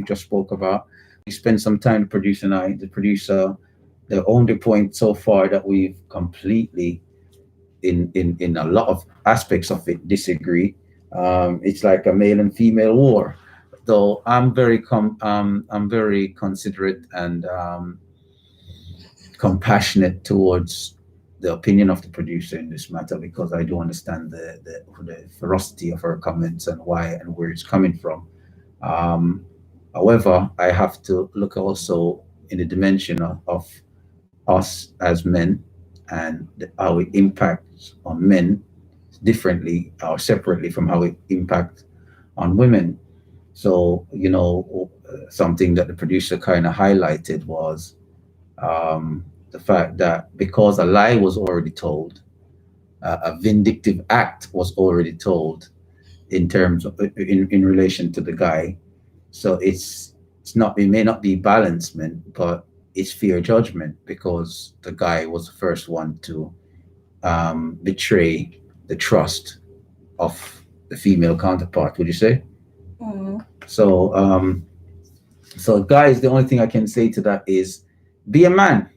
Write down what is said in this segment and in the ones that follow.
just spoke about. We spent some time, the producer and I, the producer, the only point so far that we've completely, in a lot of aspects of it, disagree. It's like a male and female war. Though I'm very considerate and compassionate towards the opinion of the producer in this matter, because I do understand the ferocity of her comments and why and where it's coming from. Um, However, I have to look also in the dimension of us as men, and how it impacts on men differently or separately from how it impacts on women. So, something that the producer kind of highlighted was the fact that because a lie was already told, a vindictive act was already told in terms of in relation to the guy. So it's not, it may not be balancement, but it's fear judgment, because the guy was the first one to betray the trust of the female counterpart. Would you say? Mm. So so guys, the only thing I can say to that is be a man.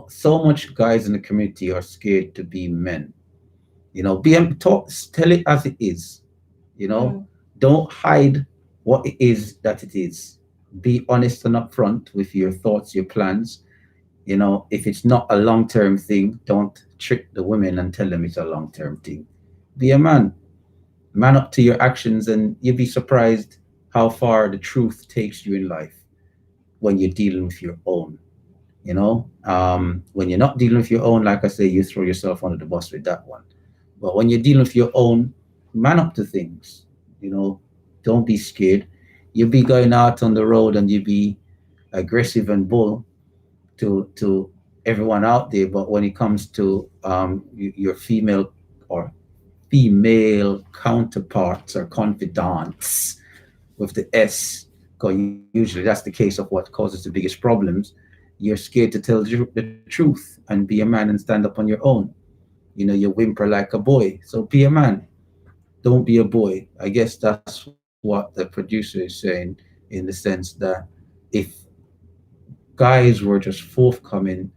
So much guys in the community are scared to be men. Be talk, tell it as it is. you know Mm. don't hide what it is that it is. Be honest and upfront with your thoughts, your plans. If it's not a long-term thing, don't trick the women and tell them it's a long-term thing. Be a man. Man up to your actions, and you'll be surprised how far the truth takes you in life when you're dealing with your own. When you're not dealing with your own, like I say, you throw yourself under the bus with that one. But when you're dealing with your own, man up to things. You know, don't be scared. You'll be going out on the road and you'll be aggressive and bull to everyone out there. But when it comes to your female counterparts or confidants with the S, because usually that's the case of what causes the biggest problems. You're scared to tell the truth and be a man and stand up on your own. You whimper like a boy. So be a man. Don't be a boy. I guess that's what the producer is saying, in the sense that if guys were just forthcoming,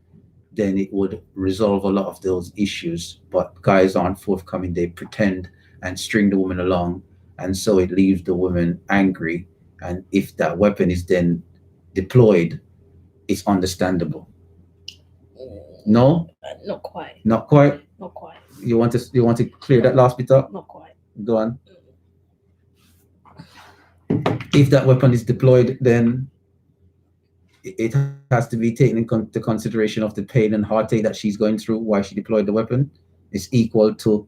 then it would resolve a lot of those issues. But guys aren't forthcoming. They pretend and string the woman along. And so it leaves the woman angry. And if that weapon is then deployed, it's understandable. No, Not quite. not quite. Not quite. You want to clear that last bit up? Not quite. Go on. If that weapon is deployed, then it has to be taken into consideration of the pain and heartache that she's going through while she deployed the weapon. It's equal to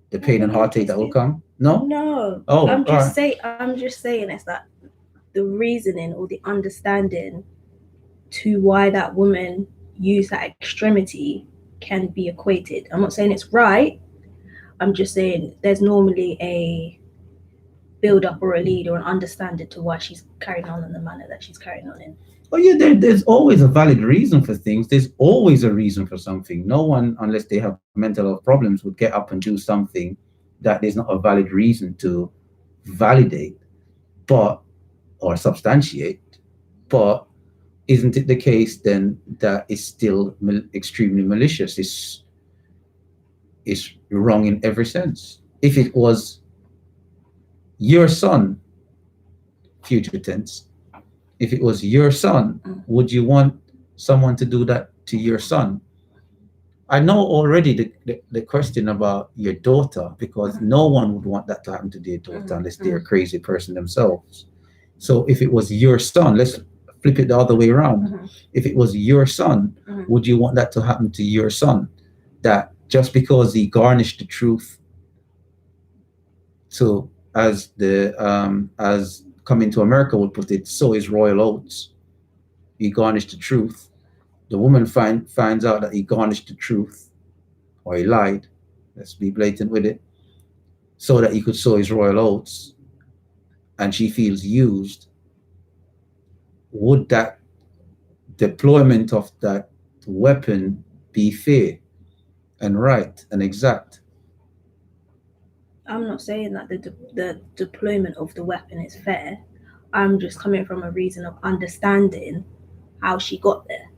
the pain and heartache that will come. No. No. Oh, I'm all just right. saying it's that the reasoning or the understanding to why that woman used that extremity can be equated. I'm not saying it's right. I'm just saying there's normally a build up or a lead or an understanding to why she's carrying on in the manner that she's carrying on in. Oh yeah, there's always a valid reason for things. There's always a reason for something. No one, unless they have mental health problems, would get up and do something that there's not a valid reason to validate, but or substantiate. But isn't it the case then that it's still extremely malicious? It's wrong in every sense. If it was your son, future tense, if it was your son, would you want someone to do that to your son? I know already the question about your daughter, because no one would want that to happen to their daughter unless they're a crazy person themselves. So if it was your son, let's flip it the other way around. If it was your son, would you want that to happen to your son? That just because he garnished the truth, so as Coming to America would put it, sow his royal oats. He garnished the truth. The woman finds out that he garnished the truth, or he lied. Let's be blatant with it, so that he could sow his royal oats, and she feels used. Would that deployment of that weapon be fair and right and exact? I'm not saying that the deployment of the weapon is fair. I'm just coming from a reason of understanding how she got there.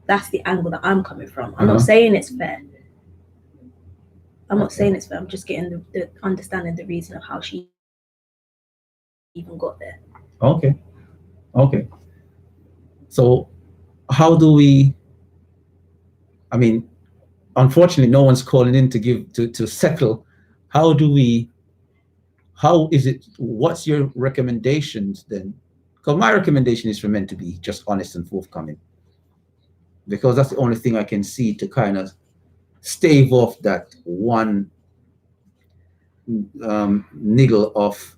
That's the angle that I'm coming from. I'm not saying it's fair. I'm not saying it's fair. I'm just getting the understanding the reason of how she even got there. Okay. So how do we? I mean, unfortunately, no one's calling in to give to settle. How do we? How is it? What's your recommendations then? Because my recommendation is for men to be just honest and forthcoming, because that's the only thing I can see to kind of stave off that one niggle of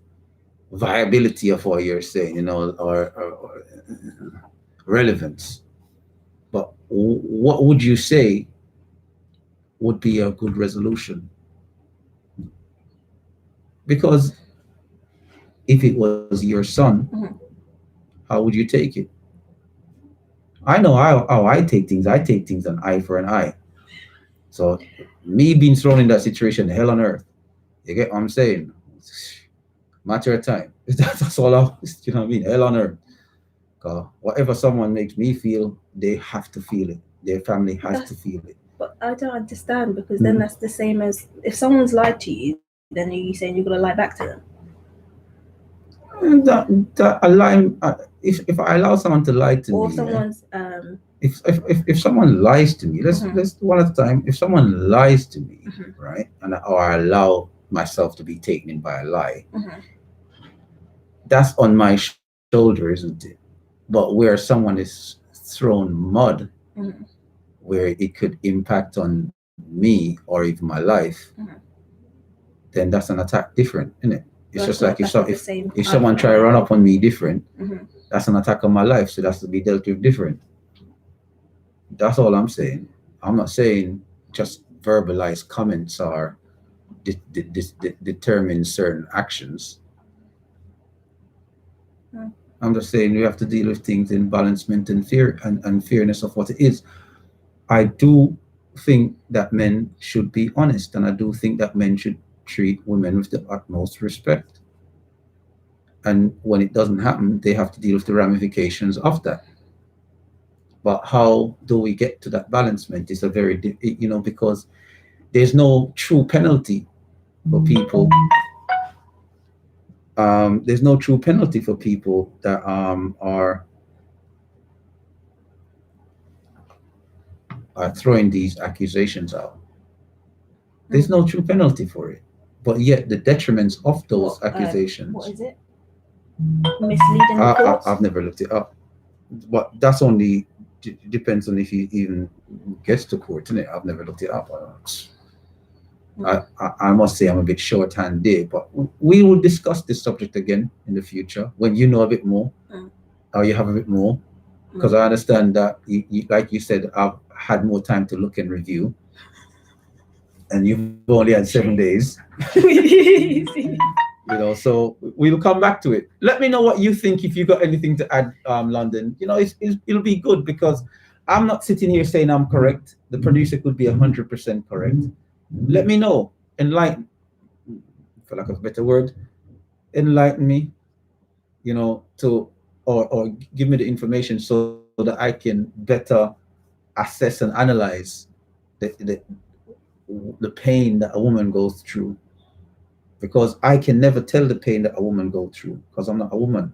viability of what you're saying, or relevance. But what would you say would be a good resolution? Because if it was your son, how would you take it? I know how I take things. I take things an eye for an eye. So me being thrown in that situation, hell on earth. You get what I'm saying? Matter of time. That's all you know what I mean? Hell on earth. Whatever someone makes me feel, they have to feel it. Their family has to feel it. But I don't understand, because then that's the same as if someone's lied to you, then are you saying you're gonna lie back to them? That a lie. If I allow someone to lie to or me, someone's if someone lies to me, let's one at a time. If someone lies to me, right, or I allow myself to be taken in by a lie, that's on my shoulder, isn't it? But where someone is thrown mud, where it could impact on me or even my life, then that's an attack different, isn't it? It's just like if someone try to run up on me different, that's an attack on my life, so that's to be dealt with different. That's all I'm saying. I'm not saying just verbalized comments are determine certain actions. I'm just saying we have to deal with things in balancement and fear and fairness of what it is. I do think that men should be honest, and I do think that men should treat women with the utmost respect. And when it doesn't happen, they have to deal with the ramifications of that. But how do we get to that balancement is a very, because there's no true penalty for people. There's no true penalty for people that are throwing these accusations out. There's no true penalty for it. But yet the detriments of those accusations. What is it? Misleading reports? I've never looked it up. But that's only depends on if you even gets to court, isn't it? I've never looked it up. I must say I'm a bit short-handed, but we will discuss this subject again in the future when you know a bit more, or you have a bit more, because I understand that, like you said, I've had more time to look and review, and you've only had 7 days. So we'll come back to it. Let me know what you think, if you got anything to add, London. It'll be good, because I'm not sitting here saying I'm correct. The producer could be 100% correct. Let me know. Enlighten, for lack of a better word, enlighten me, to or give me the information so that I can better assess and analyze the pain that a woman goes through. Because I can never tell the pain that a woman goes through, because I'm not a woman.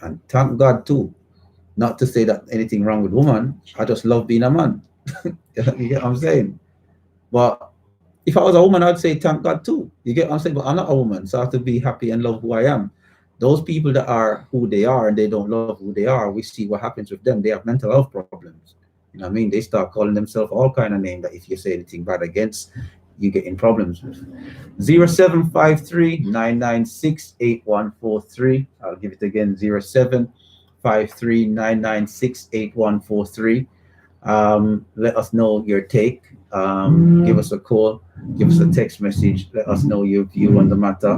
And thank God too. Not to say that anything wrong with woman. I just love being a man. You get what I'm saying? But if I was a woman, I'd say thank God too. You get what I'm saying? But I'm not a woman, so I have to be happy and love who I am. Those people that are who they are and they don't love who they are, we see what happens with them. They have mental health problems. You know what I mean? They start calling themselves all kind of names that if you say anything bad against, you get in problems with. 0753-996-8143. I'll give it again, 0753-996-8143. Let us know your take. Give us a call, give us a text message, let us know your view on the matter.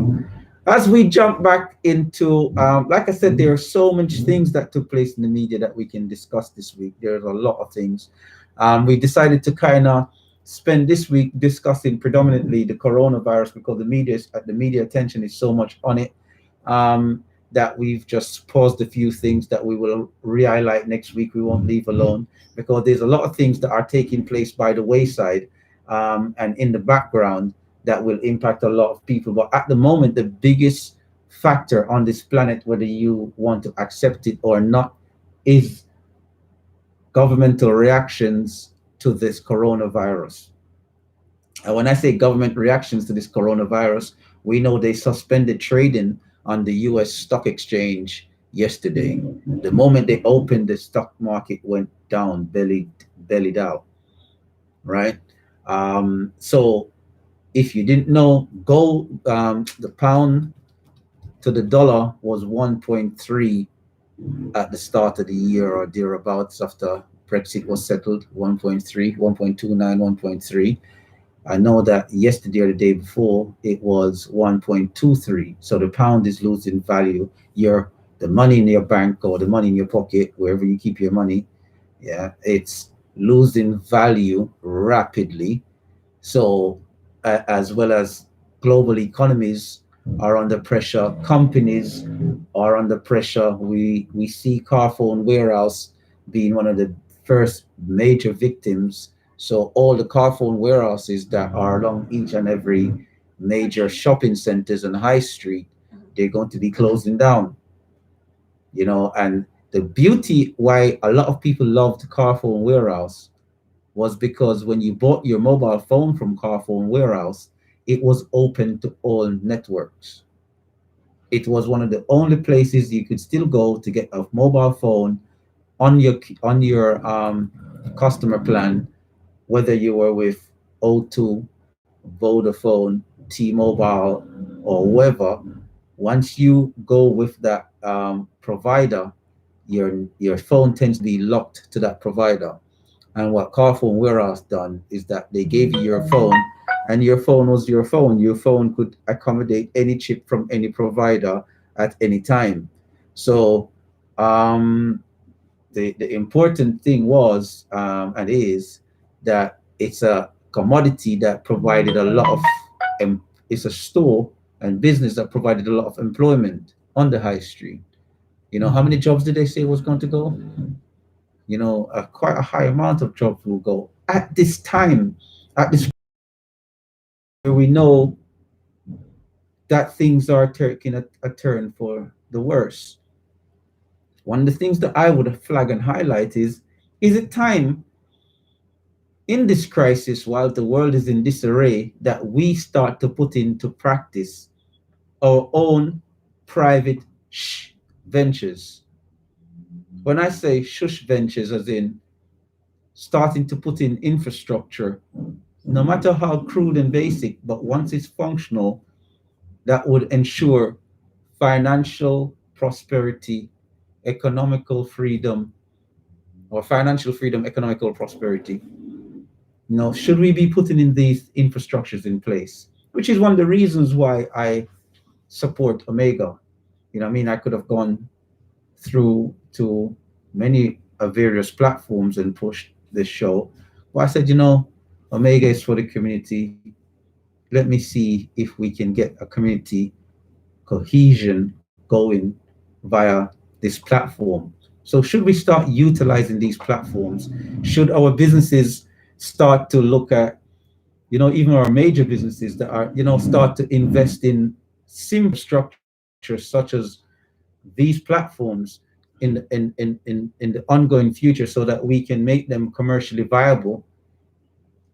As we jump back into, like I said, there are so much things that took place in the media that we can discuss this week. There's a lot of things. We decided to kind of spend this week discussing predominantly the coronavirus, because the media attention is so much on it. that we've just paused a few things that we will re-highlight next week. We won't leave alone, because there's a lot of things that are taking place by the wayside, and in the background, that will impact a lot of people. But at the moment, the biggest factor on this planet, whether you want to accept it or not, is governmental reactions to this coronavirus. And when I say government reactions to this coronavirus, we know they suspended trading on the US stock exchange yesterday. The moment they opened, the stock market went down, bellied out, right? So if you didn't know, gold, the pound to the dollar was 1.3 at the start of the year or thereabouts, after Brexit was settled. 1.3, 1.29, 1.3. I know that yesterday or the day before it was 1.23. So the pound is losing value. The money in your bank or the money in your pocket, wherever you keep your money, yeah, it's losing value rapidly. So as well as global economies are under pressure, companies are under pressure. We see Carphone Warehouse being one of the first major victims. So all the Carphone warehouses that are along each and every major shopping centers and high street, they're going to be closing down. And the beauty why a lot of people loved Carphone Warehouse was because when you bought your mobile phone from Carphone Warehouse, it was open to all networks. It was one of the only places you could still go to get a mobile phone on your customer plan, whether you were with O2, Vodafone, T-Mobile, or whoever. Once you go with that provider, your phone tends to be locked to that provider. And what Carphone Warehouse done is that they gave you your phone, and your phone was your phone. Your phone could accommodate any chip from any provider at any time. So the important thing was, and is, that it's a commodity that provided a lot of, it's a store and business that provided a lot of employment on the high street. How many jobs did they say was going to go? Quite a high amount of jobs will go at this time, at this where we know that things are taking a turn for the worse. One of the things that I would flag and highlight is it time in this crisis, while the world is in disarray, that we start to put into practice our own private ventures. When I say shush ventures, as in starting to put in infrastructure, no matter how crude and basic, but once it's functional, that would ensure financial prosperity, economical freedom, or financial freedom, economical prosperity. Should we be putting in these infrastructures in place? Which is one of the reasons why I support Omega. I could have gone through to many various platforms and pushed this show. But I said, Omega is for the community. Let me see if we can get a community cohesion going via this platform. So should we start utilizing these platforms? Should our businesses start to look at, even our major businesses that are, start to invest in simple structures such as these platforms in the ongoing future, so that we can make them commercially viable,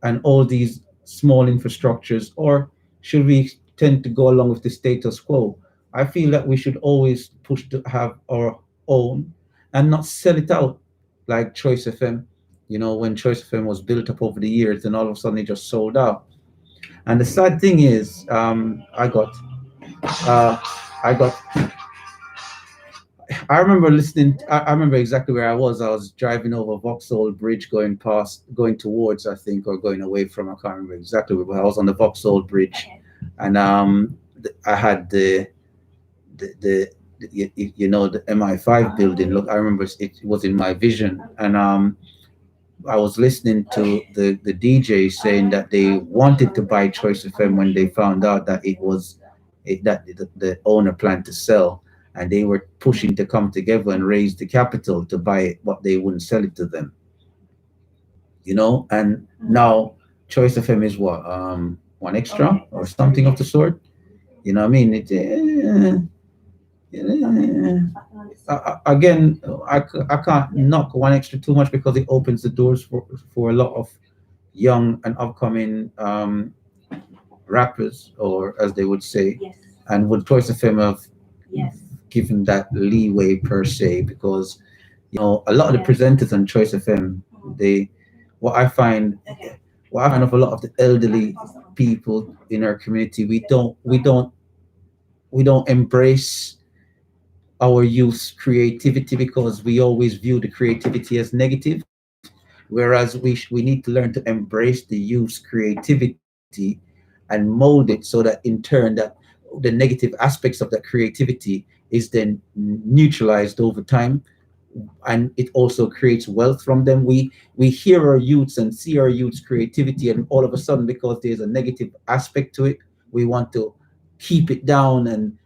and all these small infrastructures? Or should we tend to go along with the status quo? I feel that we should always push to have our own and not sell it out like Choice FM. When Choice FM was built up over the years, and all of a sudden it just sold out. And the sad thing is, I remember listening. I remember exactly where I was. I was driving over Vauxhall Bridge, going towards, I think, or going away from. I can't remember exactly where I was on the Vauxhall Bridge, and I had the MI5 building. Look, I remember it was in my vision, and I was listening to the DJ saying that they wanted to buy Choice FM when they found out that that the owner planned to sell. and they were pushing to come together and raise the capital to buy it, but they wouldn't sell it to them. And now Choice FM is what, one extra Okay, or that's something very of the sort. You know what I mean? Again, I can't knock one extra too much because it opens the doors for a lot of young and upcoming rappers, or as they would say, Yes. and would Choice FM have Yes. given that leeway per se? Because a lot of the Yeah. presenters on Choice FM, they what I find Okay. what I find of a lot of the elderly people in our community, we don't embrace our youth creativity because we always view the creativity as negative, whereas we need to learn to embrace the youth's creativity and mold it so that in turn that the negative aspects of that creativity is then neutralized over time, and it also creates wealth from them. We hear our youths and see our youths creativity, and all of a sudden, because there's a negative aspect to it, we want to keep it down and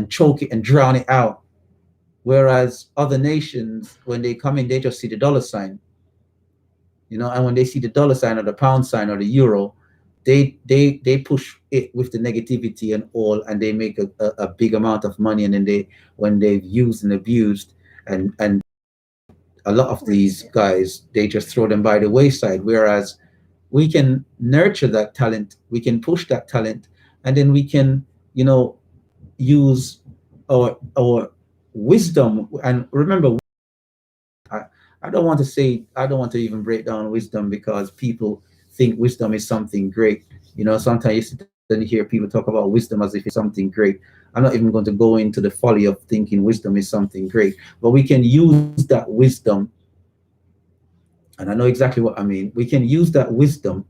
choke it and drown it out. Whereas other nations, when they come in, they just see the dollar sign, and when they see the dollar sign or the pound sign or the euro, they push it with the negativity and all, and they make a big amount of money, and then when they've used and abused, and a lot of these guys, they just throw them by the wayside. Whereas we can nurture that talent, we can push that talent, and then we can use our wisdom. And remember, I, I don't want to even break down wisdom, because people think wisdom is something great. Sometimes you sit and hear people talk about wisdom as if it's something great. I'm not even going to go into the folly of thinking wisdom is something great, but we can use that wisdom, and I know exactly what I mean. We can use that wisdom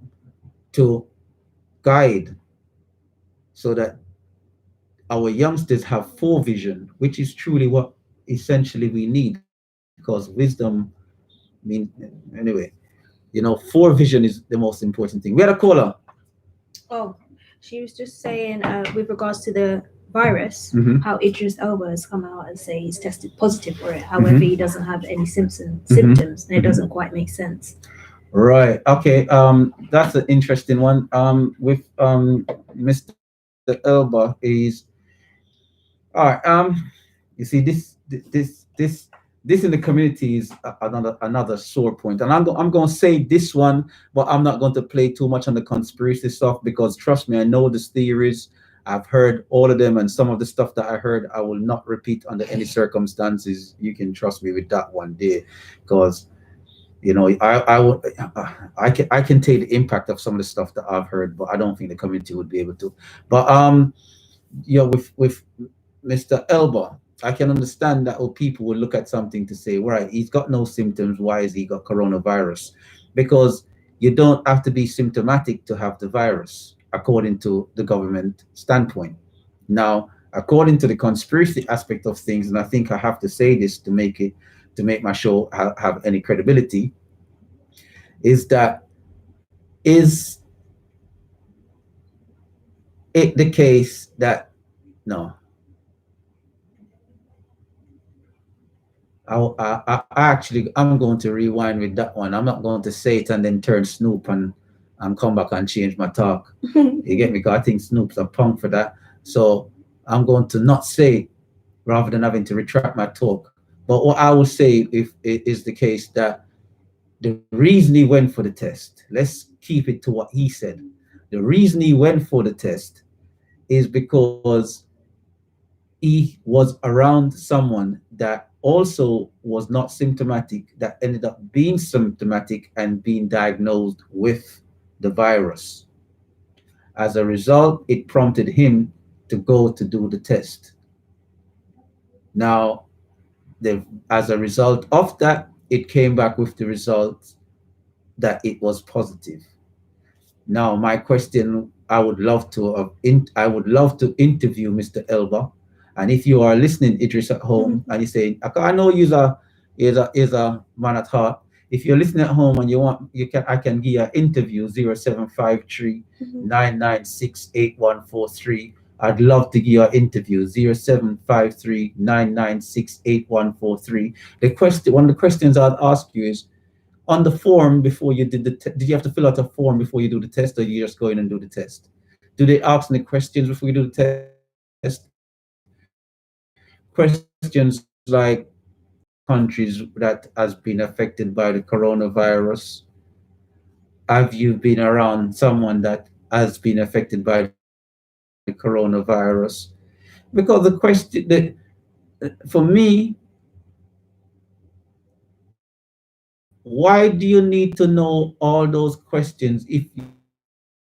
to guide so that our youngsters have forevision, which is truly what essentially we need, because wisdom anyway, forevision is the most important thing. We had a caller. Oh, she was just saying with regards to the virus, Mhm. how Idris Elba has come out and say he's tested positive for it. However, he doesn't have any symptoms, and it doesn't quite make sense. Right. Okay. That's an interesting one. With Mr. Elba is all right. You see, this in the community is another sore point, and I'm going to say this one, but I'm not going to play too much on the conspiracy stuff, because trust me, I know these theories. I've heard all of them, and some of the stuff that I heard, I will not repeat under any circumstances. You can trust me with that one there, because I can take the impact of some of the stuff that I've heard, but I don't think the community would be able to. But with Mr. Elba, I can understand that people will look at something to say, right, he's got no symptoms. Why has he got coronavirus? Because you don't have to be symptomatic to have the virus, according to the government standpoint. Now, according to the conspiracy aspect of things, and I think I have to say this to make my show have any credibility, is that is it the case that no, I'm going to rewind with that one. I'm not going to say it and then turn Snoop and come back and change my talk. You get me? Because I think Snoop's a punk for that. So I'm going to not say it rather than having to retract my talk. But what I will say, if it is the case that the reason he went for the test, let's keep it to what he said. The reason he went for the test is because he was around someone that also was not symptomatic, that ended up being symptomatic and being diagnosed with the virus. As a result, it prompted him to go to do the test. Now, as a result of that, it came back with the result that it was positive. Now, my question, I would love to interview Mr. Elba, and if you are listening, Idris, at home, and you say, I know you're a man at heart. If you're listening at home and I can give you an interview, 0753 996 8143. I'd love to give you an interview. 0753 996 8143. One of the questions I'd ask you is, on the form before you did did you have to fill out a form before you do the test, or you just go in and do the test? Do they ask any questions before you do the test? Questions like countries that has been affected by the coronavirus. Have you been around someone that has been affected by the coronavirus? Because the question that for me, why do you need to know all those questions if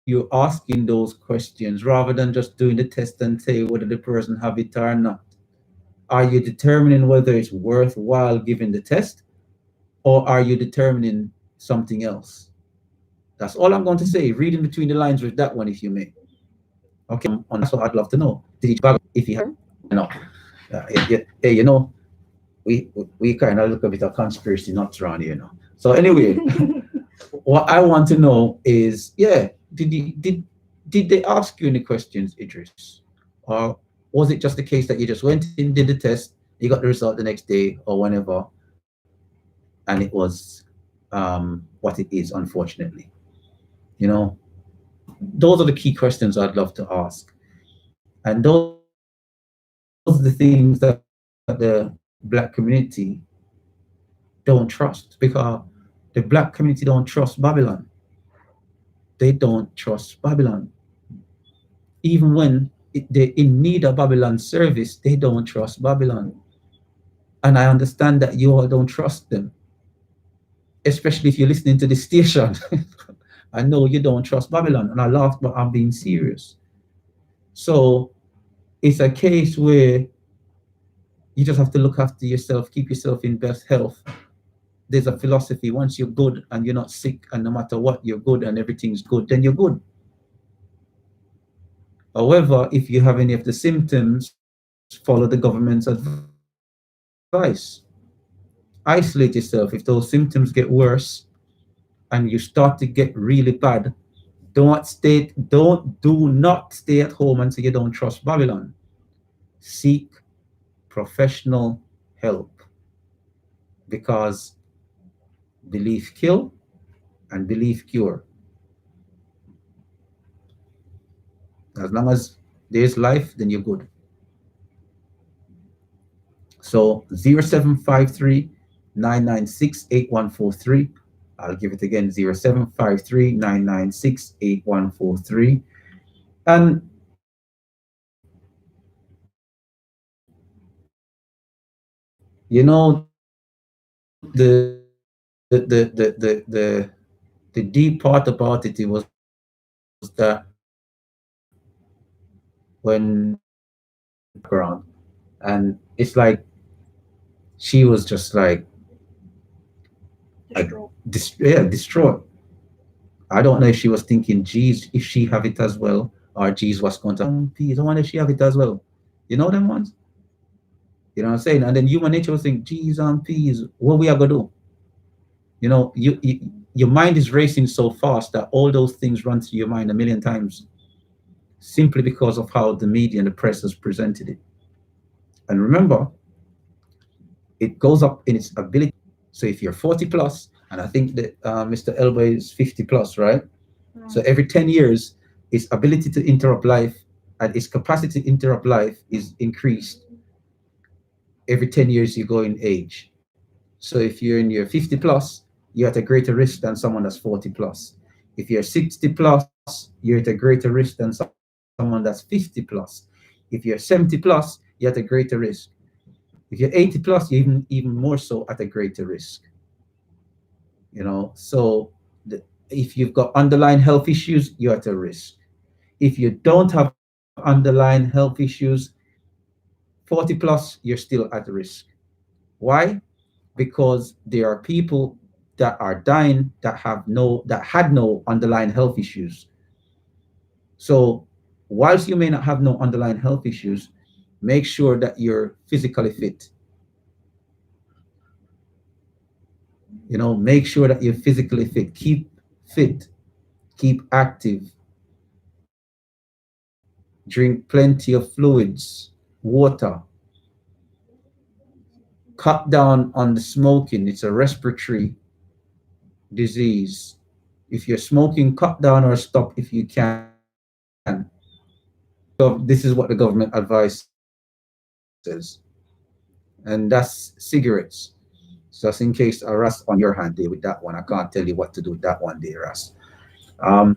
you're asking those questions rather than just doing the test and say whether the person have it or not? Are you determining whether it's worthwhile giving the test, or are you determining something else? That's all I'm going to say. Reading between the lines with that one, if you may. Okay, on so I'd love to know. Did you bag if you have, you know, yeah, you know, we kind of look a bit of conspiracy nuts around here, you know. So anyway, what I want to know is, yeah, did they ask you any questions, Idris, or was it just the case that you just went in, did the test, you got the result the next day or whenever, and it was what it is, unfortunately. You know, those are the key questions I'd love to ask, and those are the things that the black community don't trust, because the black community don't trust Babylon. They don't trust Babylon. Even when they're in need of Babylon service, they don't trust Babylon. And I understand that you all don't trust them, especially if you're listening to the station. I know you don't trust Babylon, and I laugh, but I'm being serious. So it's a case where you just have to look after yourself, keep yourself in best health. There's a philosophy: once you're good and you're not sick, and no matter what, you're good and everything's good, then you're good. However, if you have any of the symptoms, follow the government's advice. Isolate yourself. If those symptoms get worse and you start to get really bad, do not stay at home and say you don't trust Babylon. Seek professional help, because belief kill and belief cure. As long as there's life, then you're good. So 0753 996 8143. I'll give it again: 0753 996 8143. And you know, the deep part about it was that when around, and it's like she was just like distraught. I don't know if she was thinking, geez, if she have it as well, or geez, what's going to peace. I wonder if she have it as well. You know them ones? You know what I'm saying? And then human nature was thinking, geez, peas, what we are gonna do? You know, your mind is racing so fast that all those things run through your mind a million times, simply because of how the media and the press has presented it. And remember, it goes up in its ability. So if you're 40 plus, and I think that Mr. Elba is 50 plus, right? So every 10 years, its ability to interrupt life and its capacity to interrupt life is increased. Every 10 years, you go in age. So if you're in your 50 plus, you're at a greater risk than someone that's 40 plus. If you're 60 plus, you're at a greater risk than someone that's 50 plus. If you're 70 plus, you're at a greater risk. If you're 80 plus, you're even more so at a greater risk. You know, so if you've got underlying health issues, you're at a risk. If you don't have underlying health issues, 40 plus, you're still at risk. Why? Because there are people that are dying that had no underlying health issues. So whilst you may not have no underlying health issues, make sure that you're physically fit. You know, make sure that you're physically fit. Keep fit, keep active. drink plenty of fluids, water, cut down on the smoking. It's a respiratory disease. If you're smoking, cut down or stop if you can. So this is what the government advises, and that's cigarettes. So just in case a Ras on your hand there with that one, I can't tell you what to do with that one there, Ras. Um,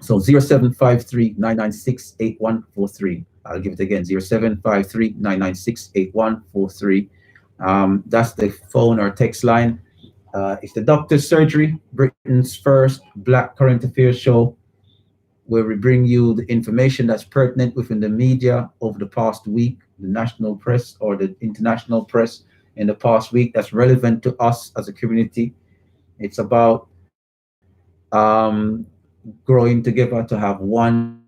so 0753-996-8143. I'll give it again, 0753-996-8143. That's the phone or text line. It's the Doctor's Surgery, Britain's first Black current affairs show, where we bring you the information that's pertinent within the media over the past week, the national press or the international press in the past week that's relevant to us as a community. It's about growing together to have one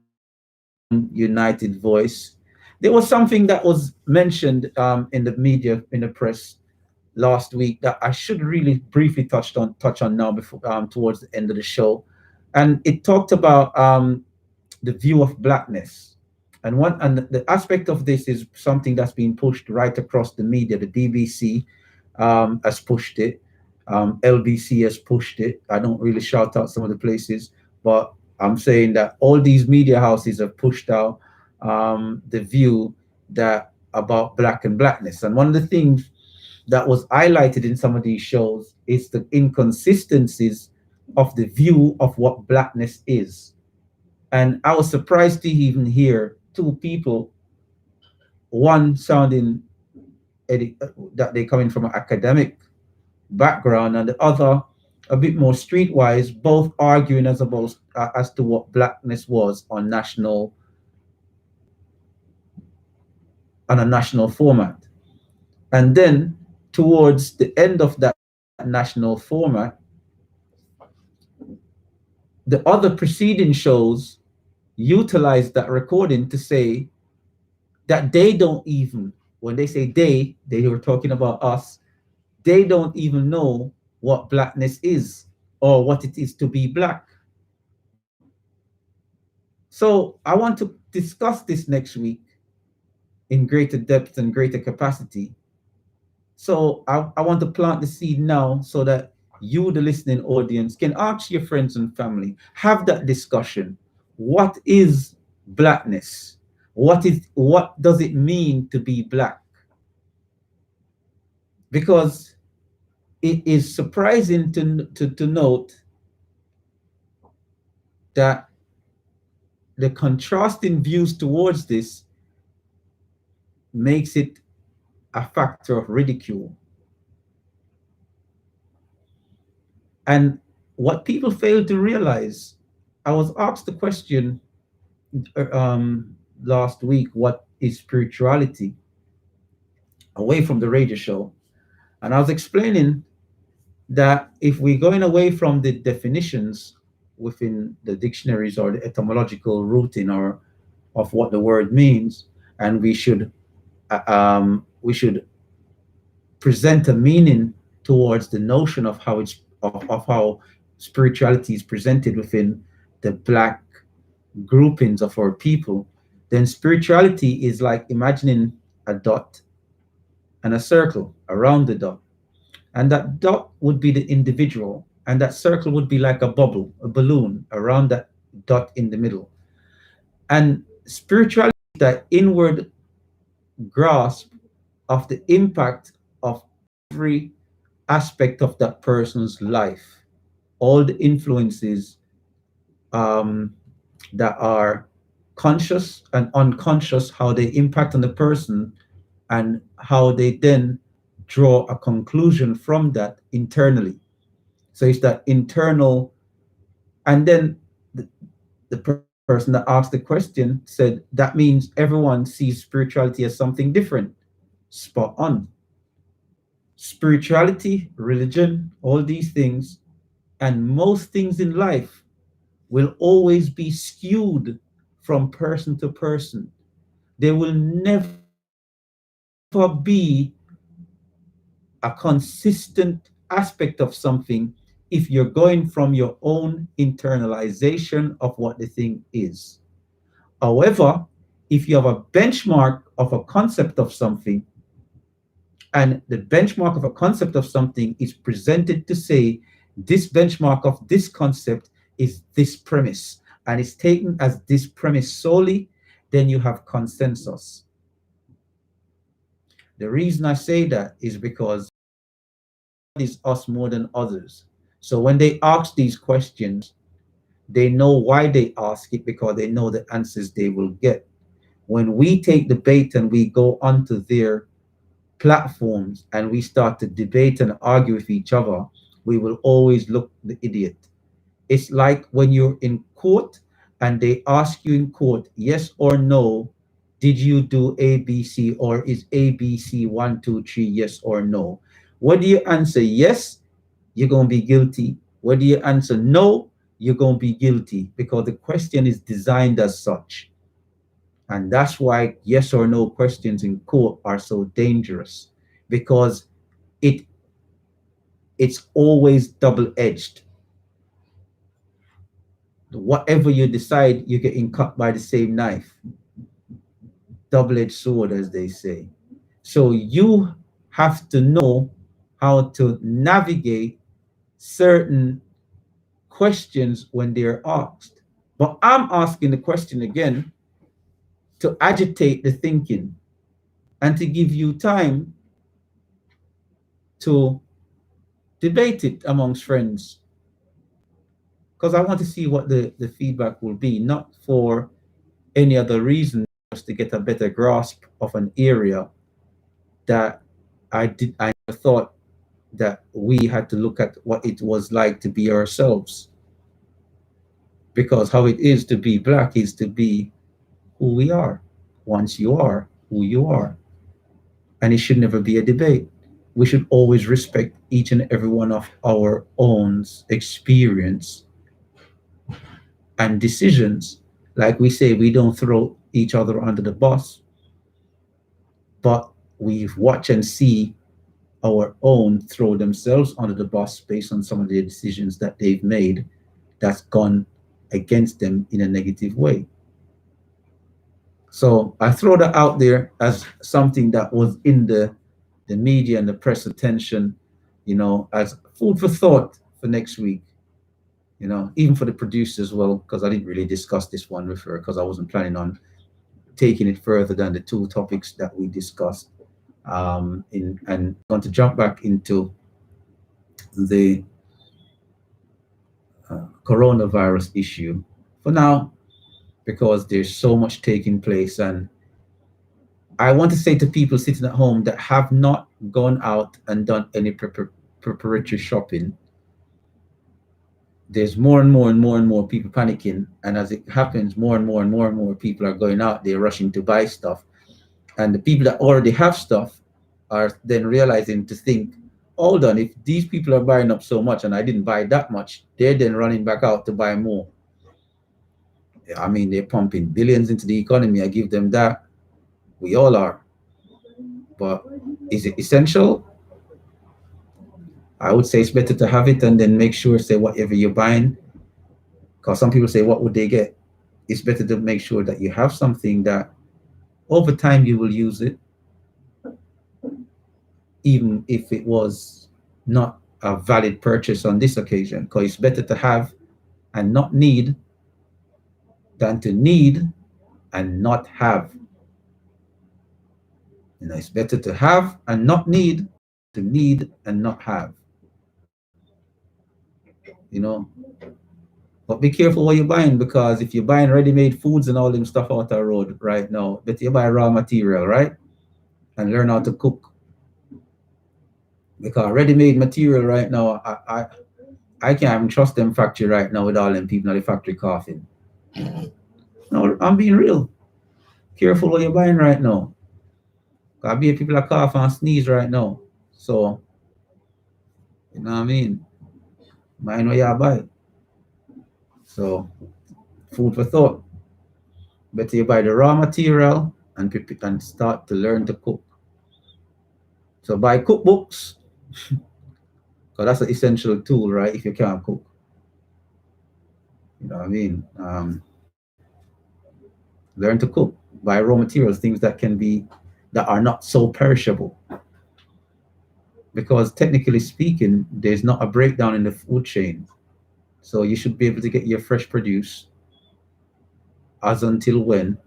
united voice. There was something that was mentioned in the media, in the press last week that I should really briefly touch on now before towards the end of the show, and it talked about the view of blackness, and the aspect of this is something that's been pushed right across the media. The BBC has pushed it, LBC has pushed it. I don't really shout out some of the places, but I'm saying that all these media houses have pushed out the view that about black and blackness. And one of the things that was highlighted in some of these shows is the inconsistencies of the view of what blackness is. And I was surprised to even hear two people, one sounding that they coming from an academic background, and the other a bit more streetwise, both arguing as to what blackness was on a national format. And then towards the end of that national format, the other preceding shows utilize that recording to say that they don't even, when they say they were talking about us, they don't even know what blackness is or what it is to be black. So I want to discuss this next week in greater depth and greater capacity. So I want to plant the seed now so that you, the listening audience, can ask your friends and family, have that discussion. What is blackness? What does it mean to be black? Because it is surprising to note that the contrasting views towards this makes it a factor of ridicule. And what people fail to realize, I was asked the question last week, what is spirituality, away from the radio show? And I was explaining that if we're going away from the definitions within the dictionaries or the etymological rooting or of what the word means, and we should present a meaning towards the notion of how of how spirituality is presented within the black groupings of our people, then spirituality is like imagining a dot and a circle around the dot. And that dot would be the individual, and that circle would be like a bubble, a balloon around that dot in the middle. And spirituality is that inward grasp of the impact of every aspect of that person's life, all the influences that are conscious and unconscious, how they impact on the person, and how they then draw a conclusion from that internally. So it's that internal, and then the person that asked the question said that means everyone sees spirituality as something different. Spot on. Spirituality, religion, all these things, and most things in life will always be skewed from person to person. There will never be a consistent aspect of something if you're going from your own internalization of what the thing is. However, if you have a benchmark of a concept of something, and the benchmark of a concept of something is presented to say, this benchmark of this concept is this premise, and it's taken as this premise solely, then you have consensus. The reason I say that is because is us more than others. So when they ask these questions, they know why they ask it, because they know the answers they will get. When we take the bait and we go onto their platforms and we start to debate and argue with each other, we will always look the idiot. It's like when you're in court and they ask you in court, yes or no, did you do ABC, or is ABC 1, 2, 3, yes or no? Whether you answer yes, you're going to be guilty. Whether you answer no, you're going to be guilty, because the question is designed as such. And that's why yes or no questions in court are so dangerous, because it's always double-edged. Whatever you decide, you're getting cut by the same knife. Double-edged sword, as they say. So you have to know how to navigate certain questions when they're asked. But I'm asking the question again to agitate the thinking and to give you time to debate it amongst friends, because I want to see what the feedback will be, not for any other reason, just to get a better grasp of an area that I thought that we had to look at what it was like to be ourselves. Because how it is to be black is to be who we are, once you are who you are. And it should never be a debate. We should always respect each and every one of our own experience and decisions. Like we say, we don't throw each other under the bus, but we watch and see our own throw themselves under the bus based on some of the decisions that they've made that's gone against them in a negative way. So I throw that out there as something that was in the media and the press attention, as food for thought for next week, even for the producer as well, because I didn't really discuss this one with her, because I wasn't planning on taking it further than the two topics that we discussed. And going to jump back into the coronavirus issue for now, because there's so much taking place. And I want to say to people sitting at home that have not gone out and done any preparatory shopping, there's more and more and more and more people panicking. And as it happens, more and more and more and more people are going out, they're rushing to buy stuff. And the people that already have stuff are then realizing to think, hold on, if these people are buying up so much and I didn't buy that much, they're then running back out to buy more. I mean, they're pumping billions into the economy. I give them that. We all are. But is it essential? I would say it's better to have it and then make sure, say, whatever you're buying, because some people say, what would they get? It's better to make sure that you have something that over time you will use it, even if it was not a valid purchase on this occasion, because it's better to have and not need than to need and not have. It's better to have and not need, to need and not have. But be careful what you're buying, because if you're buying ready-made foods and all them stuff out the road right now, but you buy raw material, right? And learn how to cook. Because ready-made material right now, I can't even trust them factory right now with all them people in the factory coughing. No, I'm being real. Careful what you're buying right now. Because people are cough and sneeze right now. So, you know what I mean? Mind what you buy. So, food for thought. Better you buy the raw material and start to learn to cook. So buy cookbooks, because that's an essential tool, right? If you can't cook. You know what I mean? Learn to cook, buy raw materials, things that are not so perishable. Because technically speaking, there's not a breakdown in the food chain. So you should be able to get your fresh produce as until when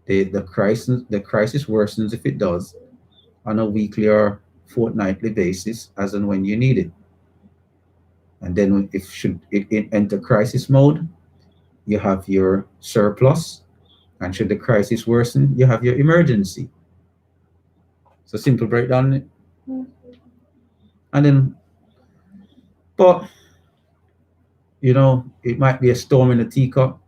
the crisis worsens, if it does, on a weekly or fortnightly basis, as and when you need it. And then if should it enter crisis mode, you have your surplus, and should the crisis worsen, you have your emergency. So simple breakdown. And then, but it might be a storm in a teacup,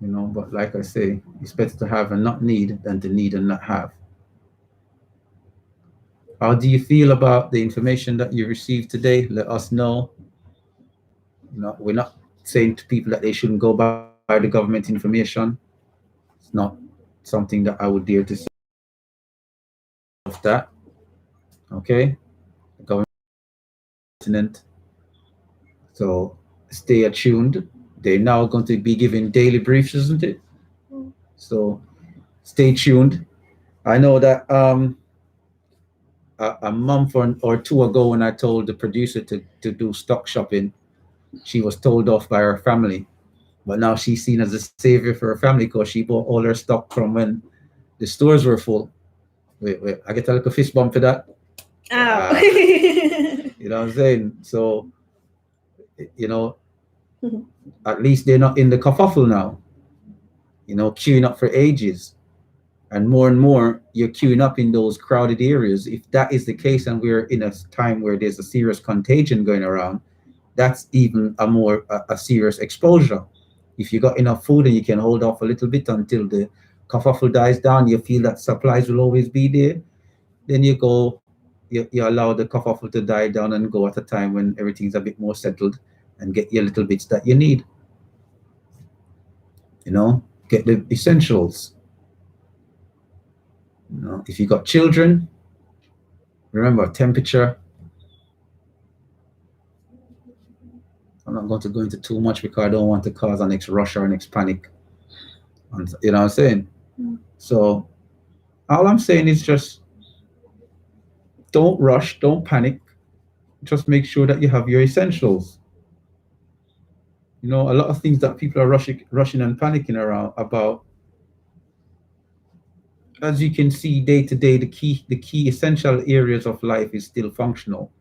but like I say, it's better to have and not need than to need and not have. How do you feel about the information that you received today? Let us know. We're not saying to people that they shouldn't go by the government information. It's not something that I would dare to say of that. Okay, the government. So stay attuned. They're now going to be giving daily briefs, isn't it? So stay tuned. I know that a month or two ago, when I told the producer to do stock shopping, she was told off by her family. But now she's seen as a savior for her family because she bought all her stock from when the stores were full. Wait, I get a little fist bump for that. Ow. You know what I'm saying? So, at least they're not in the kerfuffle now, queuing up for ages. And more, you're queuing up in those crowded areas. If that is the case, and we're in a time where there's a serious contagion going around, that's even a serious exposure. If you got enough food and you can hold off a little bit until the kerfuffle dies down, you feel that supplies will always be there, then you allow the kerfuffle to die down and go at a time when everything's a bit more settled, and get your little bits that you need. Get the essentials. If you got children, remember temperature. I'm not going to go into too much because I don't want to cause a next rush or a next panic. You know what I'm saying? So all I'm saying is just don't rush, don't panic. Just make sure that you have your essentials. A lot of things that people are rushing and panicking around about. As you can see, day to day, the key essential areas of life is still functional.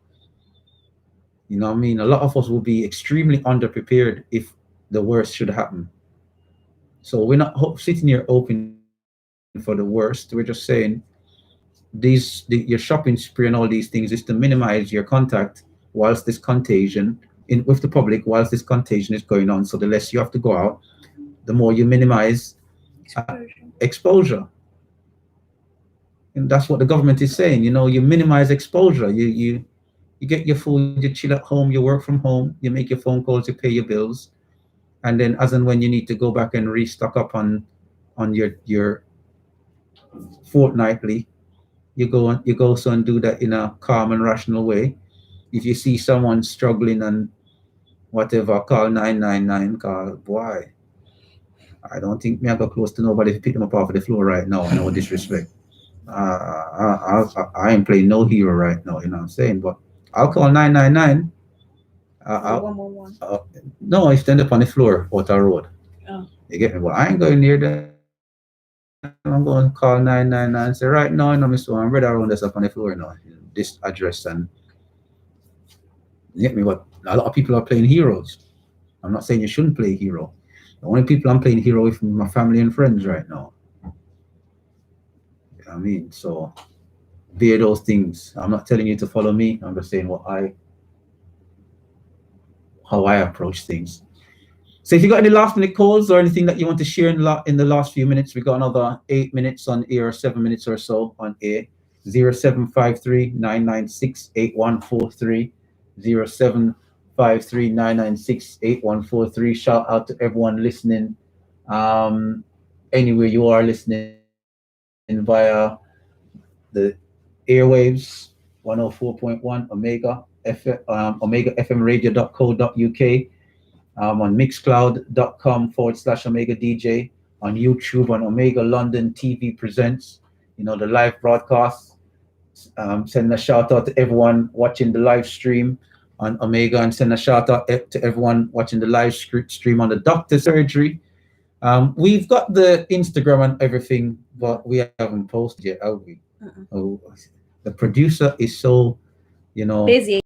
You know what I mean? A lot of us will be extremely underprepared if the worst should happen. So we're not sitting here hoping for the worst. We're just saying your shopping spree and all these things is to minimize your contact whilst this contagion with the public, whilst this contagion is going on. So the less you have to go out, the more you minimize exposure. And that's what the government is saying. You minimize exposure. You get your food, you chill at home, you work from home, you make your phone calls, you pay your bills, and then as and when you need to go back and restock up on your fortnightly, you go so and do that in a calm and rational way. If you see someone struggling and whatever, call 999. Call boy. I don't think me I go close to nobody to pick them up off of the floor right now. No disrespect. I ain't playing no hero right now. You know what I'm saying? But I'll call 999. 111. No, I stand up on the floor out the road. Oh. You get me? Well, I ain't going near them. I'm going to call 999 and say, right now, Mr. I'm ready around this up on the floor now. This address, and you get me? But a lot of people are playing heroes. I'm not saying you shouldn't play hero. The only people I'm playing hero with are my family and friends right now. You know what I mean? So bear those things. I'm not telling you to follow me. I'm just saying how I approach things. So if you got any last minute calls or anything that you want to share in the last few minutes, we got another 8 minutes on air, 7 minutes or so on air. 0753 996 8143. 0753 996 8143. Shout out to everyone listening, anywhere you are listening via the airwaves, 104.1 Omega FM, OmegaFMradio.co.uk. on mixcloud.com/Omega DJ, on YouTube, on Omega London TV Presents, the live broadcast. Send a shout out to everyone watching the live stream on Omega, and send a shout out to everyone watching the live stream on the Doctor Surgery. We've got the Instagram and everything, but we haven't posted yet, have we? Oh, the producer is so, busy.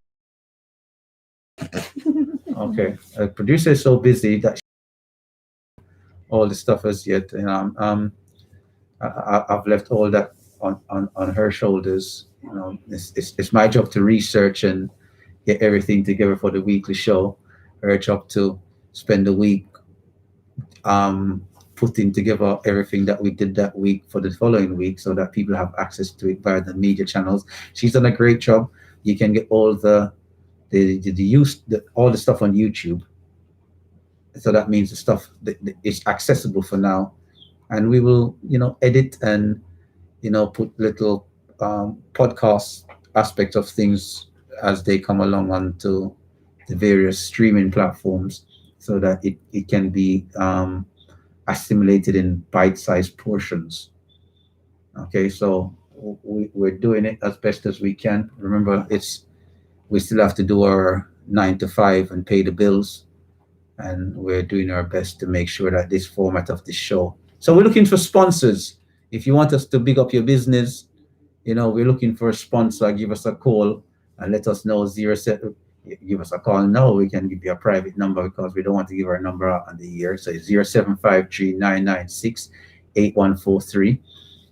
Okay, the producer is so busy that all the stuff as yet. I've left all that on her shoulders. It's my job to research and get everything together for the weekly show. Her job to spend the week putting together everything that we did that week for the following week, so that people have access to it via the media channels. She's done a great job. You can get all all the stuff on YouTube. So that means the stuff that is accessible for now, and we will edit and put little podcast aspects of things as they come along onto the various streaming platforms, so that it can be assimilated in bite-sized portions. Okay, so we're doing it as best as we can. Remember, we still have to do our 9 to 5 and pay the bills, and we're doing our best to make sure that this format of this show. So we're looking for sponsors. If you want us to big up your business, we're looking for a sponsor. Give us a call and let us know. Give us a call now. We can give you a private number because we don't want to give our number out on the air. So it's 0753-996-8143.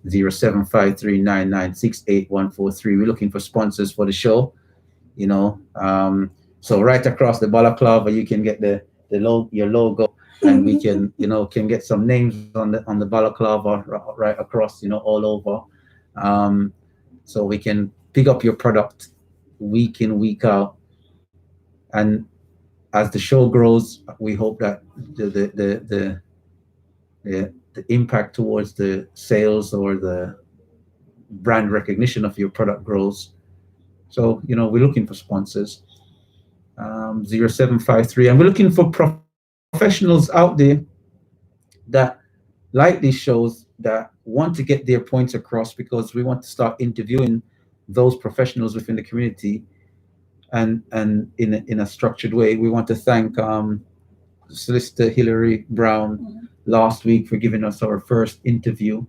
0753-996-8143. We're looking for sponsors for the show. So right across the balaclava, you can get your logo, and we can can get some names on the balaclava right across, all over, so we can pick up your product week in, week out. And as the show grows, we hope that the impact towards the sales or the brand recognition of your product grows. So we're looking for sponsors. 0753, and we're looking for professionals out there that like these shows, that want to get their points across, because we want to start interviewing those professionals within the community, and in a structured way. We want to thank Solicitor Hillary Brown last week for giving us our first interview.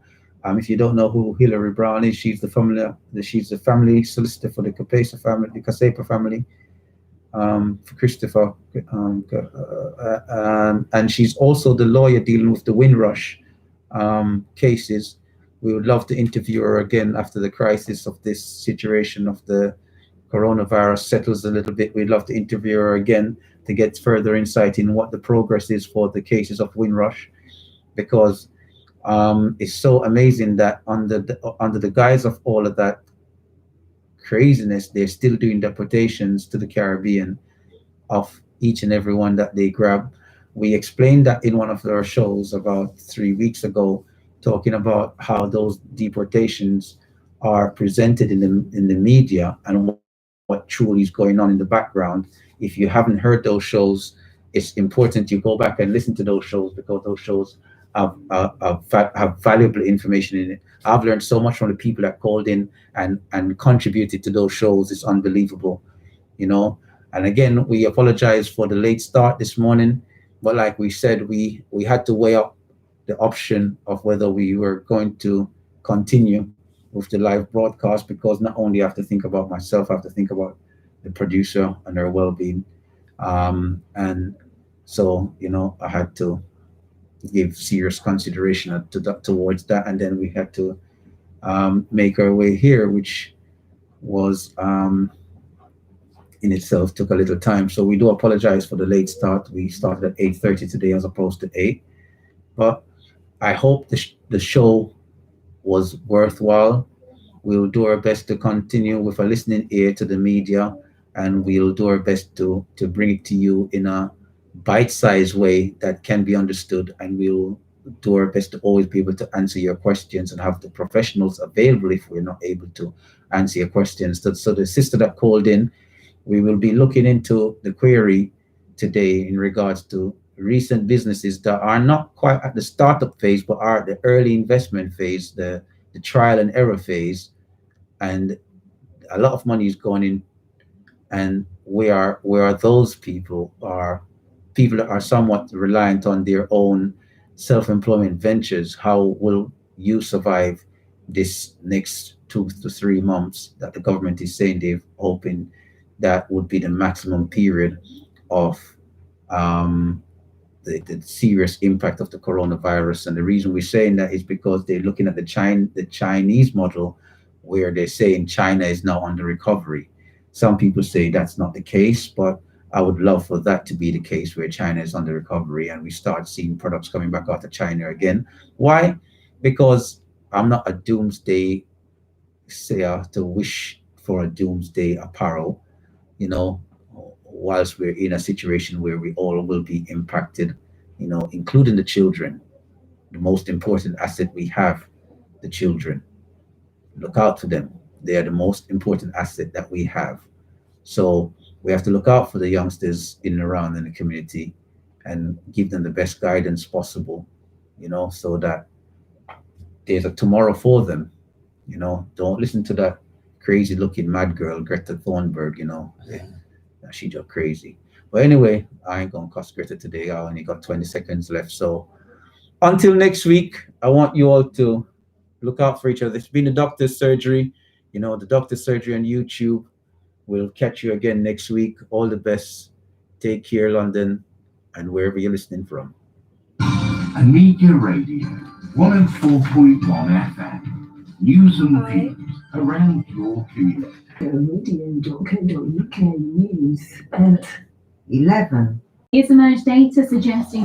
If you don't know who Hillary Brown is, she's the family solicitor for the Casepa family. For Christopher, and she's also the lawyer dealing with the Windrush cases. We would love to interview her again after the crisis of this situation of the coronavirus settles a little bit. We'd love to interview her again to get further insight in what the progress is for the cases of Windrush, because it's so amazing that under the guise of all of that craziness, they're still doing deportations to the Caribbean of each and every one that they grab. We explained that in one of our shows about 3 weeks ago, talking about how those deportations are presented in the media and what truly is going on in the background. If you haven't heard those shows, it's important you go back and listen to those shows, because those shows have valuable information in it. I've learned so much from the people that called in and contributed to those shows. It's unbelievable, And again, we apologize for the late start this morning, but like we said, we had to weigh up the option of whether we were going to continue with the live broadcast, because not only I have to think about myself, I have to think about the producer and her well-being. And so, I had to give serious consideration towards that, and then we had to make our way here, which was in itself took a little time. So we do apologize for the late start. We started at 8:30 today as opposed to 8, but I hope the show was worthwhile. We'll do our best to continue with a listening ear to the media, and we'll do our best to bring it to you in a bite-sized way that can be understood, and we'll do our best to always be able to answer your questions and have the professionals available if we're not able to answer your questions. So the sister that called in, we will be looking into the query today in regards to recent businesses that are not quite at the startup phase, but are at the early investment phase, the trial and error phase, and a lot of money is going in. And where are those people are people that are somewhat reliant on their own self-employment ventures. How will you survive this next 2 to 3 months that the government is saying they're hoping that would be the maximum period of um, the serious impact of the coronavirus? And the reason we're saying that is because they're looking at the Chinese model, where they're saying China is now under recovery. Some people say that's not the case, but I would love for that to be the case, where China is under recovery and we start seeing products coming back out of China again. Why? Because I'm not a doomsday sayer to wish for a doomsday apparel, you know, whilst we're in a situation where we all will be impacted, including the children, the most important asset we have, the children. Look out for them. They are the most important asset that we have. So we have to look out for the youngsters in and around in the community and give them the best guidance possible, so that there's a tomorrow for them. Don't listen to that crazy looking mad girl, Greta Thunberg, she just crazy. But anyway, I ain't gonna cuss Greta today. I only got 20 seconds left. So until next week, I want you all to look out for each other. It's been the Doctor's Surgery, the Doctor's Surgery on YouTube. We'll catch you again next week. All the best. Take care, London, and wherever you're listening from. And Media Radio, 104.1 FM. News and views around your community. Meridian.co.uk news at 11. Is emerged data suggesting